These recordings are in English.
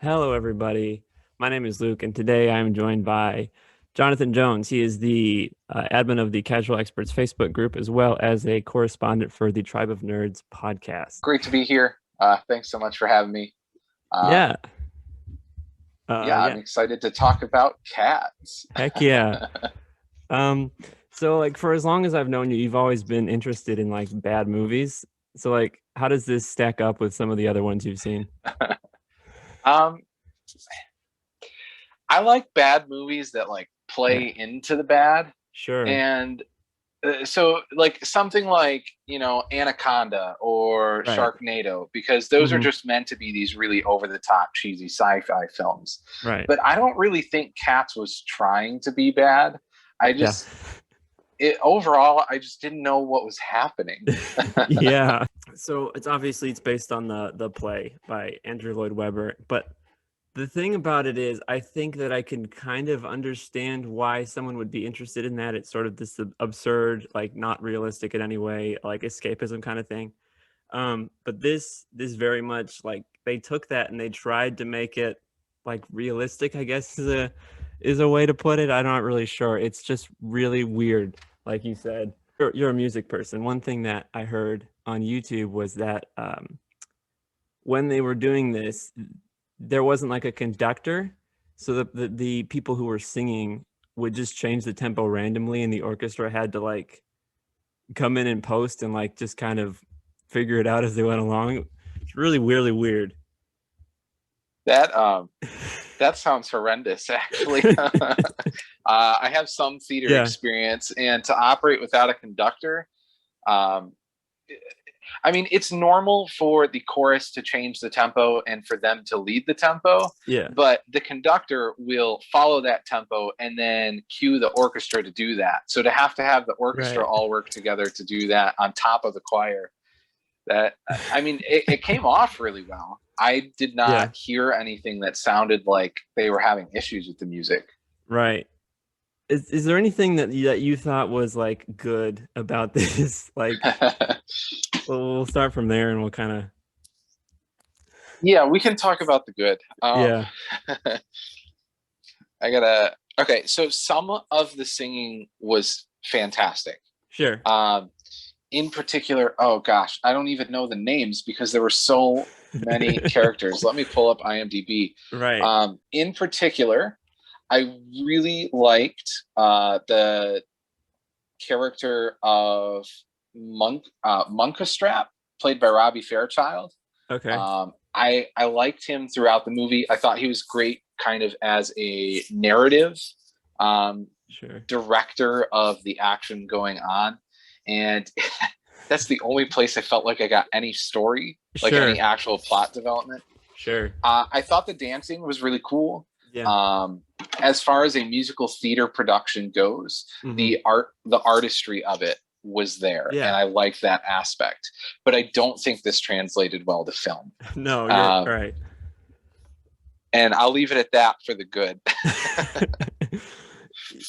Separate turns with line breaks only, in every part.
Hello, everybody. My name is Luke, and today I'm joined by Jonathan Jones. He is the admin of the Casual Experts Facebook group, as well as a correspondent for the Tribe of Nerds podcast.
Great to be here. Thanks so much for having me.
Yeah.
I'm excited to talk about cats.
Heck yeah. So like for as long as I've known you, you've always been interested in like bad movies. So like, how does this stack up with some of the other ones you've seen?
um, I like bad movies that like play into the bad.
Sure.
And so like something like, Anaconda or Sharknado, because those are just meant to be these really over the top cheesy sci-fi films.
Right.
But I don't really think Cats was trying to be bad. Overall, I just didn't know what was happening.
Yeah. So it's based on the play by Andrew Lloyd Webber. But the thing about it is, I think that I can kind of understand why someone would be interested in that. It's sort of this absurd, like not realistic in any way, like escapism kind of thing. But this very much like they took that and they tried to make it like realistic, I guess is a way to put it. I'm not really sure. It's just really weird. Like you said, you're a music person. One thing that I heard on YouTube was that when they were doing this, there wasn't like a conductor. So the people who were singing would just change the tempo randomly, and the orchestra had to like come in and post and like just kind of figure it out as they went along. It's really weird.
That sounds horrendous, actually. I have some theater experience, and to operate without a conductor, I mean, it's normal for the chorus to change the tempo and for them to lead the tempo.
Yeah.
But the conductor will follow that tempo and then cue the orchestra to do that. So to have the orchestra all work together to do that on top of the choir, it came off really well. I did not hear anything that sounded like they were having issues with the music.
Right. Is there anything that you thought was like good about this? Like, we'll start from there and we'll kind of.
Yeah, we can talk about the good. Okay, so some of the singing was fantastic.
Sure.
In particular, oh gosh, I don't even know the names because there were so many characters. Let me pull up IMDb.
Right.
In particular, I really liked the character of Munkastrap, played by Robbie Fairchild.
Okay.
I liked him throughout the movie. I thought he was great kind of as a narrative director of the action going on. And that's the only place I felt like I got any story, like any actual plot development.
Sure.
I thought the dancing was really cool.
Yeah.
As far as a musical theater production goes, the artistry of it was there, and I like that aspect. But I don't think this translated well to film.
No, you're right.
And I'll leave it at that for the good.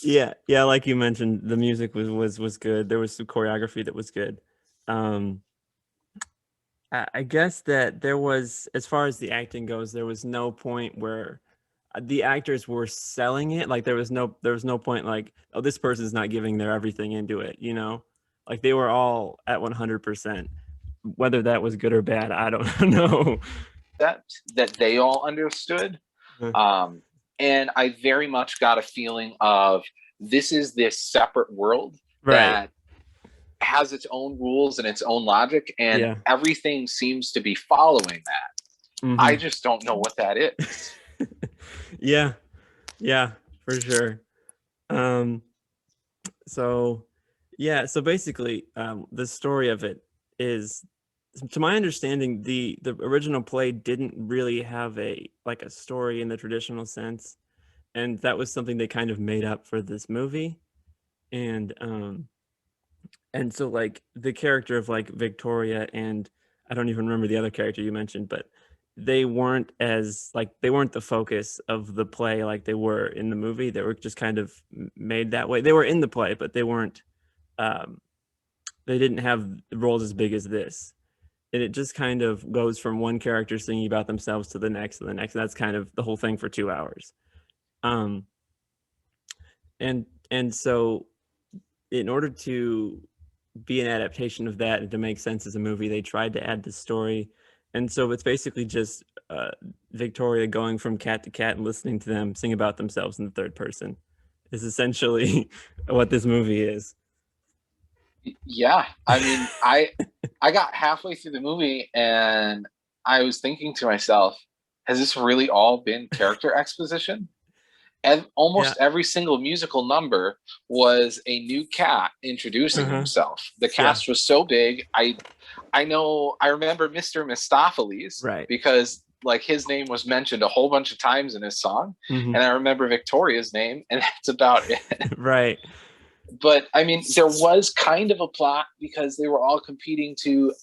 Yeah, like you mentioned, the music was good. There was some choreography that was good. I guess that there was, as far as the acting goes, there was no point where the actors were selling it. Like there was no point like, oh, this person's not giving their everything into it, like they were all at 100%. Whether that was good or bad, I don't know.
That they all understood. And I very much got a feeling of this is this separate world that has its own rules and its own logic, and everything seems to be following that. I just don't know what that is.
Yeah, for sure. So basically, the story of it is, to my understanding, the original play didn't really have a story in the traditional sense, and that was something they kind of made up for this movie. And so like the character of like Victoria, and I don't even remember the other character you mentioned, but they weren't the focus of the play like they were in the movie. They were just kind of made that way. They were in the play, but they weren't they didn't have roles as big as this. and it just kind of goes from one character singing about themselves to the next and the next. And that's kind of the whole thing for 2 hours. Um, and so in order to be an adaptation of that and to make sense as a movie, they tried to add this story. And so it's basically just Victoria going from cat to cat and listening to them sing about themselves in the third person is essentially what this movie is.
Yeah, I mean, I got halfway through the movie and I was thinking to myself, has this really all been character exposition? And almost every single musical number was a new cat introducing himself. The cast was so big. I remember Mr. Mistopheles,
right,
because like his name was mentioned a whole bunch of times in his song. And I remember Victoria's name, and that's about it.
Right.
But I mean, there was kind of a plot because they were all competing to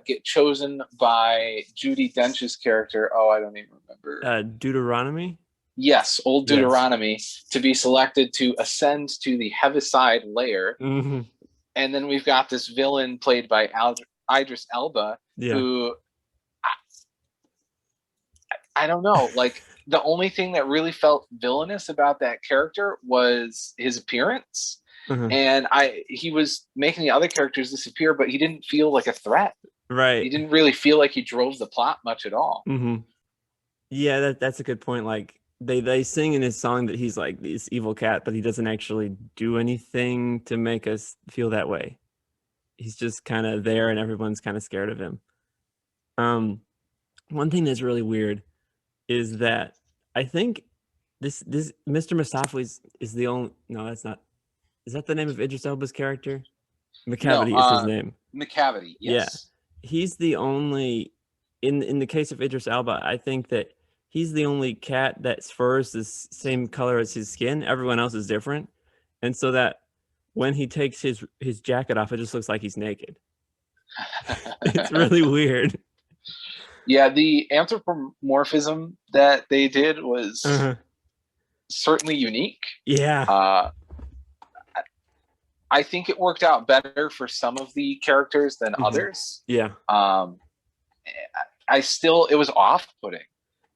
get chosen by Judi Dench's character. Oh, I don't even remember.
Deuteronomy?
Yes, old Deuteronomy, to be selected to ascend to the Heaviside layer. And then we've got this villain played by Idris Elba, who, I don't know, like the only thing that really felt villainous about that character was his appearance. And he was making the other characters disappear, but he didn't feel like a threat.
Right.
He didn't really feel like he drove the plot much at all.
Yeah, that's a good point. Like they sing in his song that he's like this evil cat, but he doesn't actually do anything to make us feel that way. He's just kind of there and everyone's kind of scared of him. One thing that's really weird is that I think this Mr. Mistopheles is the only, no, that's not, is that the name of Idris Elba's character? McCavity is his name.
McCavity, yes.
Yeah. He's the only, in the case of Idris Elba, I think that he's the only cat that's fur is the same color as his skin. Everyone else is different. And so that when he takes his jacket off, it just looks like he's naked. It's really weird.
Yeah, the anthropomorphism that they did was certainly unique.
Yeah.
I think it worked out better for some of the characters than others.
Yeah.
It was off-putting.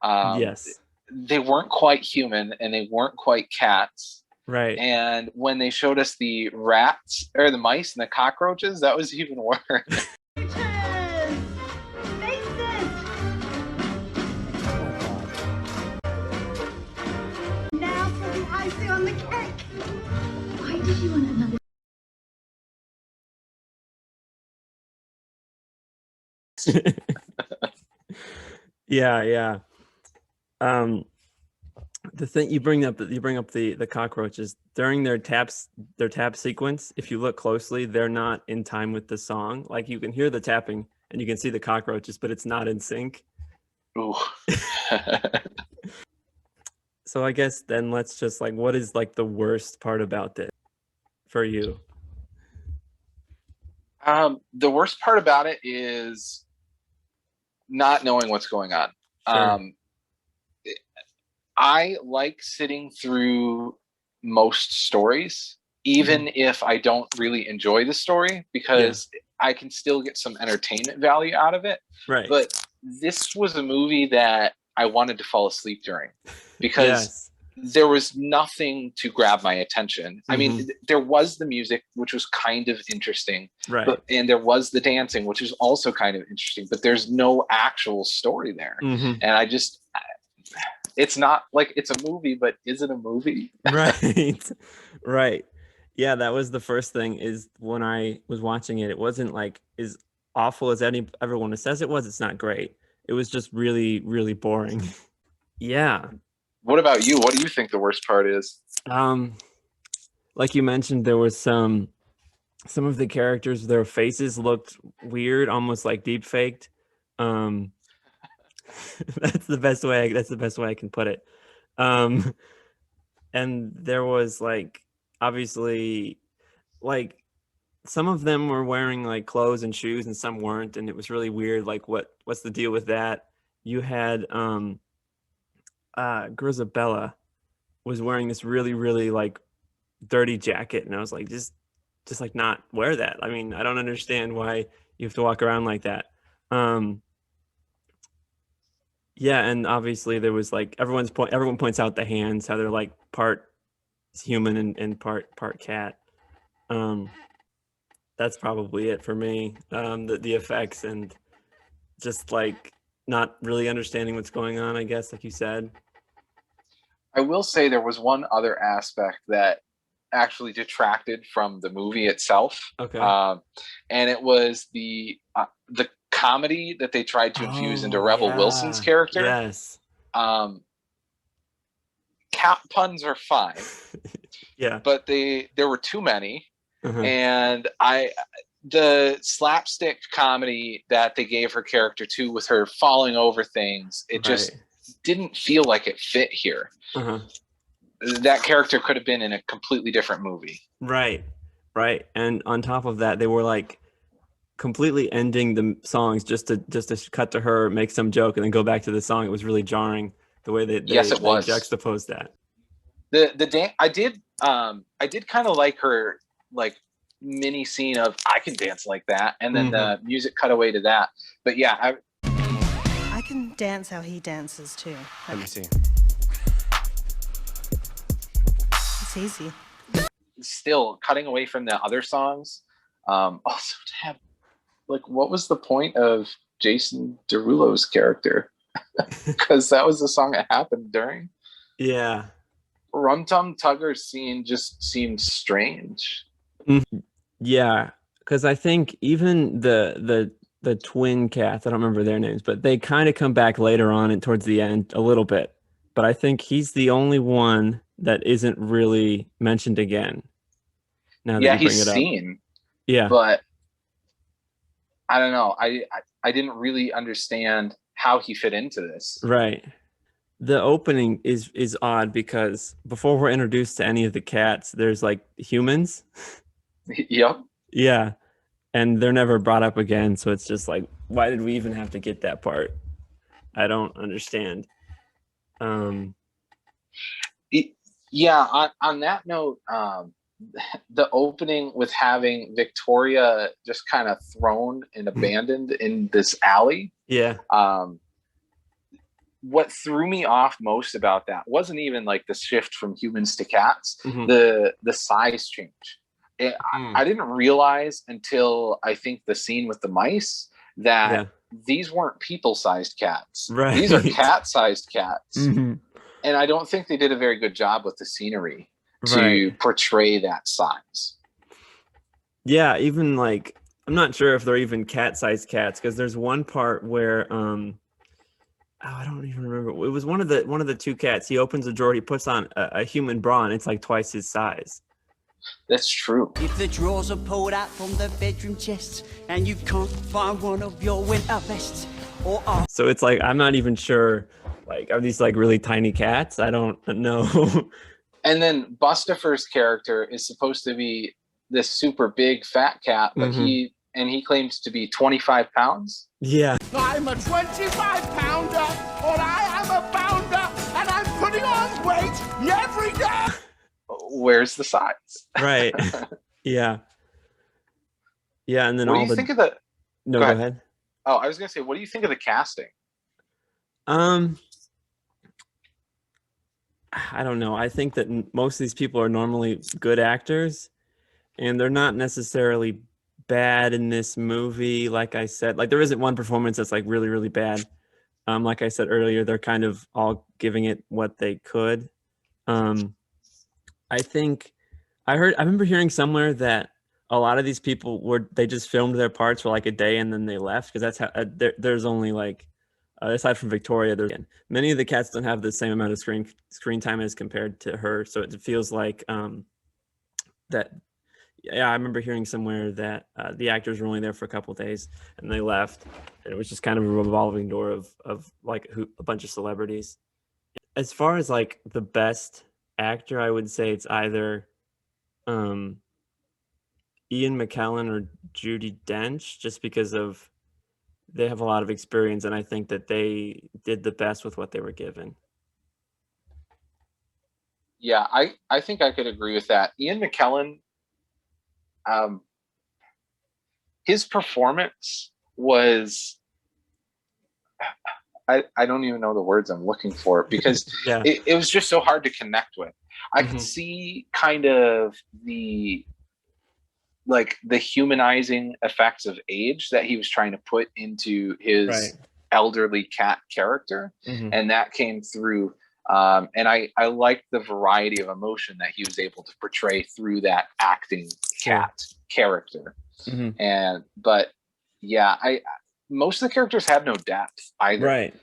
Yes.
They weren't quite human and they weren't quite cats.
Right.
And when they showed us the rats or the mice and the cockroaches, that was even worse.
Now for the icing on the cake. Why did you want another?
Yeah. The thing you bring up the cockroaches during their tap sequence. If you look closely, they're not in time with the song. Like you can hear the tapping and you can see the cockroaches, but it's not in sync.
Ooh.
So I guess then let's just like, what is like the worst part about this for you?
The worst part about it is not knowing what's going on.
Sure.
I like sitting through most stories, even if I don't really enjoy the story, because I can still get some entertainment value out of it.
Right.
But this was a movie that I wanted to fall asleep during because there was nothing to grab my attention. I mean, there was the music, which was kind of interesting.
Right.
And there was the dancing, which is also kind of interesting, but there's no actual story there. And it's not like it's a movie, but is it a movie?
Right. Yeah, that was the first thing is when I was watching it, it wasn't like as awful as everyone says it was. It's not great. It was just really, really boring. Yeah.
What about you? What do you think the worst part is?
Like you mentioned, there was some of the characters, their faces looked weird, almost like deep faked. That's the best way I can put it. And there was like, obviously, like some of them were wearing like clothes and shoes and some weren't, and it was really weird. Like what's the deal with that? You had Grisabella was wearing this really, really like dirty jacket, and I was like, just like not wear that. I mean, I don't understand why you have to walk around like that. Um, yeah, and obviously there was like everyone points out the hands, how they're like part human and part cat. That's probably it for me. The effects and just like not really understanding what's going on, I guess, like you said.
I will say there was one other aspect that actually detracted from the movie itself.
Okay.
And it was the comedy that they tried to infuse into Rebel Wilson's character.
Yes.
Cat puns are fine.
Yeah.
But there were too many. And the slapstick comedy that they gave her character to with her falling over things, it just didn't feel like it fit here. That character could have been in a completely different movie. Right.
And on top of that, they were like completely ending the songs just to cut to her, make some joke, and then go back to the song. It was really jarring the way they juxtaposed that.
I did kind of like her like mini scene of I can dance like that, and then the music cut away to that. But yeah,
I can dance how he dances too.
Let me see.
It's easy.
Still cutting away from the other songs. Also to have like, what was the point of Jason Derulo's character? Because that was the song it happened during.
Yeah.
Rum Tum Tugger's scene just seemed strange.
Yeah, because I think even the twin cats, I don't remember their names, but they kind of come back later on and towards the end a little bit. But I think he's the only one that isn't really mentioned again. Now that you bring it up.
Seen.
Yeah,
but I don't know. I didn't really understand how he fit into this.
Right. The opening is odd because before we're introduced to any of the cats, there's like humans.
Yep.
Yeah. And they're never brought up again. So it's just like, why did we even have to get that part? I don't understand.
Yeah. On that note, the opening with having Victoria just kind of thrown and abandoned in this alley.
Yeah.
What threw me off most about that wasn't even like the shift from humans to cats, the size change. I didn't realize until I think the scene with the mice that these weren't people-sized cats.
Right.
These are cat-sized cats. And I don't think they did a very good job with the scenery to portray that size.
Yeah, even like, I'm not sure if they're even cat-sized cats, because there's one part where I don't even remember. It was one of the two cats. He opens a drawer, he puts on a human bra, and it's like twice his size.
That's true.
If the drawers are pulled out from the bedroom chests and you can't find one of your winter vests,
so it's like, I'm not even sure, like, are these like really tiny cats? I don't know.
And then Bustafer's character is supposed to be this super big fat cat, but he claims to be 25 pounds.
Yeah.
I'm a 25-pounder, or I am a bounder, and I'm putting on weight every day.
Where's the size?
Right. Yeah. Yeah, and then
what do you think of the?
No, go ahead.
Oh, I was gonna say, what do you think of the casting?
I don't know. I think that most of these people are normally good actors, and they're not necessarily bad in this movie. Like I said, like there isn't one performance that's like really, really bad. Like I said earlier, they're kind of all giving it what they could. I think I remember hearing somewhere that a lot of these people they just filmed their parts for like a day and then they left, because that's how there's only like aside from Victoria, many of the cats don't have the same amount of screen time as compared to her. So it feels like that. Yeah, I remember hearing somewhere that the actors were only there for a couple of days and they left, and it was just kind of a revolving door of like a bunch of celebrities. As far as like the best actor, I would say it's either Ian McKellen or Judi Dench, just because they have a lot of experience, and I think that they did the best with what they were given.
Yeah, I think I could agree with that. Ian McKellen, his performance was I don't even know the words I'm looking for, because
Yeah.
it was just so hard to connect with. I could
Mhm.
see kind of the humanizing effects of age that he was trying to put into his
Right.
elderly cat character,
Mhm.
and that came through. And I liked the variety of emotion that he was able to portray through that acting cat character.
Mhm.
But yeah, most of the characters had no depth either.
Right.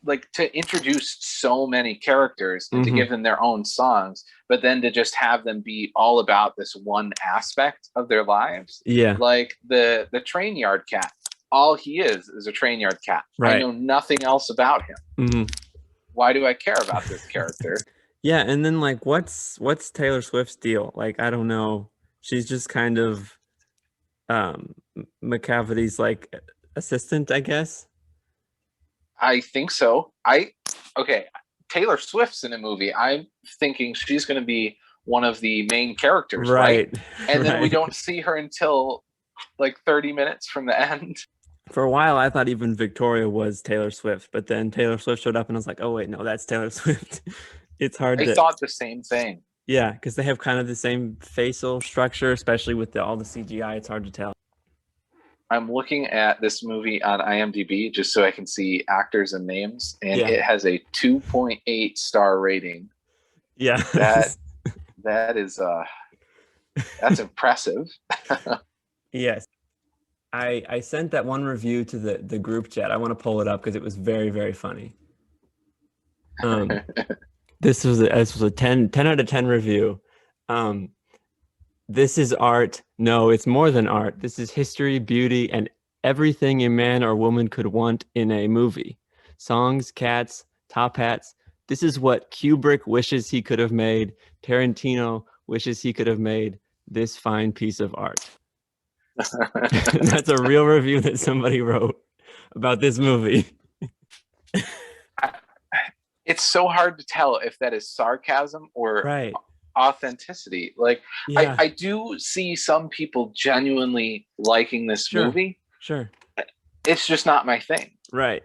Like, to introduce so many characters and to
Mhm.
give them their own songs, but then to just have them be all about this one aspect of their lives.
Yeah.
Like the train yard cat. All he is a train yard cat. I
Right.
know nothing else about him.
Mhm.
Why do I care about this character?
Yeah, and then like what's Taylor Swift's deal? Like, I don't know. She's just kind of McCavity's like assistant, I guess.
I think so. Okay, Taylor Swift's in a movie. I'm thinking she's going to be one of the main characters, right? And then we
Right.
don't see her until like 30 minutes from the end.
For a while, I thought even Victoria was Taylor Swift, but then Taylor Swift showed up, and I was like, "Oh wait, no, that's Taylor Swift." It's hard
I
to,
thought the same thing.
yeah, because they have kind of the same facial structure, especially with all the CGI. It's hard to tell.
I'm looking at this movie on IMDb just so I can see actors and names, and
Yeah.
it has a 2.8 star rating.
Yeah.
That is that's impressive.
Yes. I sent that one review to the group chat. I want to pull it up because it was very, very funny. This was a 10 out of 10 review. This is art. No, it's more than art. This is history, beauty, and everything a man or woman could want in a movie. Songs, cats, top hats. This is what Kubrick wishes he could have made. Tarantino wishes he could have made this fine piece of art. That's a real review that somebody wrote about this movie.
It's so hard to tell if that is sarcasm or
Right.
authenticity. Like,
Yeah.
I do see some people genuinely liking this
Sure.
movie.
Sure.
It's just not my thing.
Right.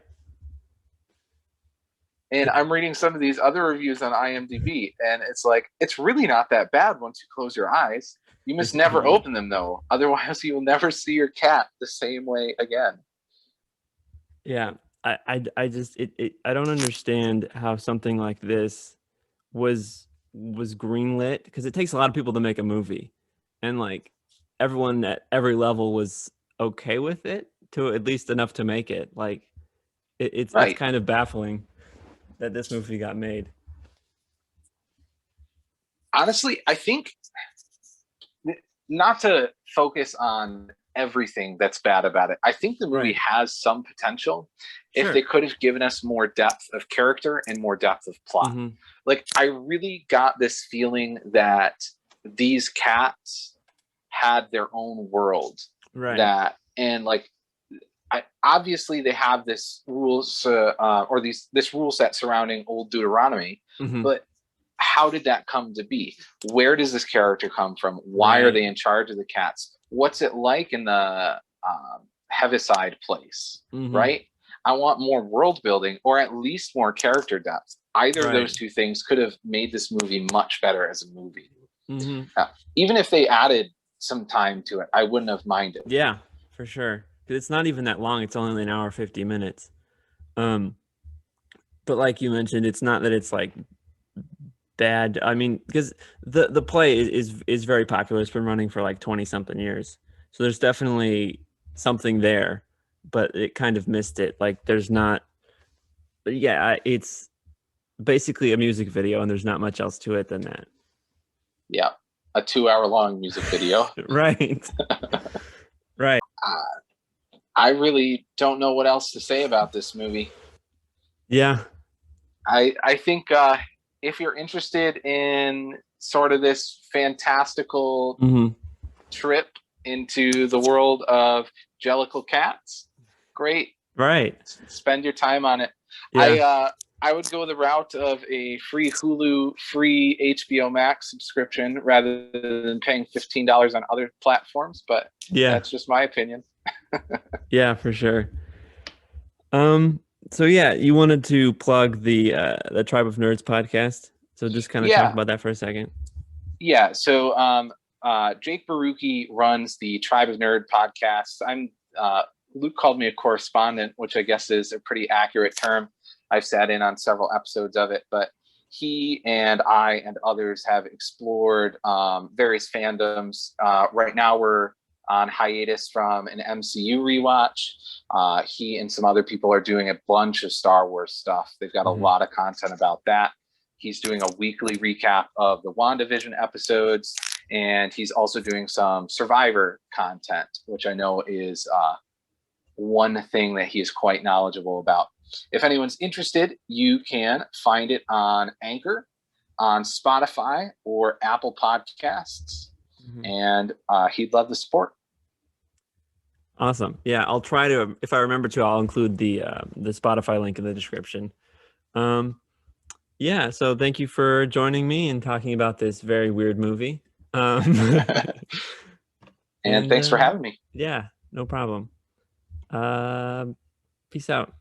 And I'm reading some of these other reviews on IMDb, and it's like, it's really not that bad once you close your eyes. You must never open them, though. Otherwise, you will never see your cat the same way again.
Yeah. I just I don't understand how something like this was greenlit, because it takes a lot of people to make a movie, and like everyone at every level was okay with it, to at least enough to make it. Like it's
Right.
kind of baffling that this movie got made.
Honestly, I think, not to focus on everything that's bad about it, I think the movie
Right.
has some potential
Sure.
if they could have given us more depth of character and more depth of plot.
Mhm.
Like, I really got this feeling that these cats had their own world.
Right.
And like, obviously they have this rules or this rule set surrounding old Deuteronomy,
Mhm.
but how did that come to be? Where does this character come from? Why are
Right.
they in charge of the cats? What's it like in the Heaviside place?
Mhm.
Right? I want more world building, or at least more character depth. Either of
Right.
those two things could have made this movie much better as a movie.
Mhm.
Even if they added some time to it, I wouldn't have minded.
Yeah, for sure. 'Cause it's not even that long. It's only an hour 50 minutes. But like you mentioned, it's not that it's like bad. I mean, because the play is very popular. It's been running for like 20 something years. So there's definitely something there, but it kind of missed it. Like there's not, yeah, it's basically a music video, and there's not much else to it than that.
Yeah, a 2-hour long music video.
Right. Right.
I really don't know what else to say about this movie.
Yeah.
I think if you're interested in sort of this fantastical
Mhm.
trip into the world of Jellicle cats, great.
Right.
Spend your time on it.
Yeah.
I would go the route of a free Hulu, free HBO Max subscription rather than paying $15 on other platforms, but
Yeah.
that's just my opinion.
Yeah, for sure. So yeah, you wanted to plug the Tribe of Nerds podcast. So just kind of talk about that for a second.
Yeah. So Jake Barucki runs the Tribe of Nerd podcast. Luke called me a correspondent, which I guess is a pretty accurate term. I've sat in on several episodes of it, but he and I and others have explored various fandoms. Right now we're on hiatus from an MCU rewatch. He and some other people are doing a bunch of Star Wars stuff. They've got a lot of content about that. He's doing a weekly recap of the WandaVision episodes, and he's also doing some Survivor content, which I know is one thing that he is quite knowledgeable about. If anyone's interested, you can find it on Anchor, on Spotify, or Apple Podcasts, and he'd love the support.
Awesome. Yeah, I'll try to, if I remember to, I'll include the Spotify link in the description. Yeah, so thank you for joining me and talking about this very weird movie.
And thanks for having me.
Yeah, no problem. Peace out.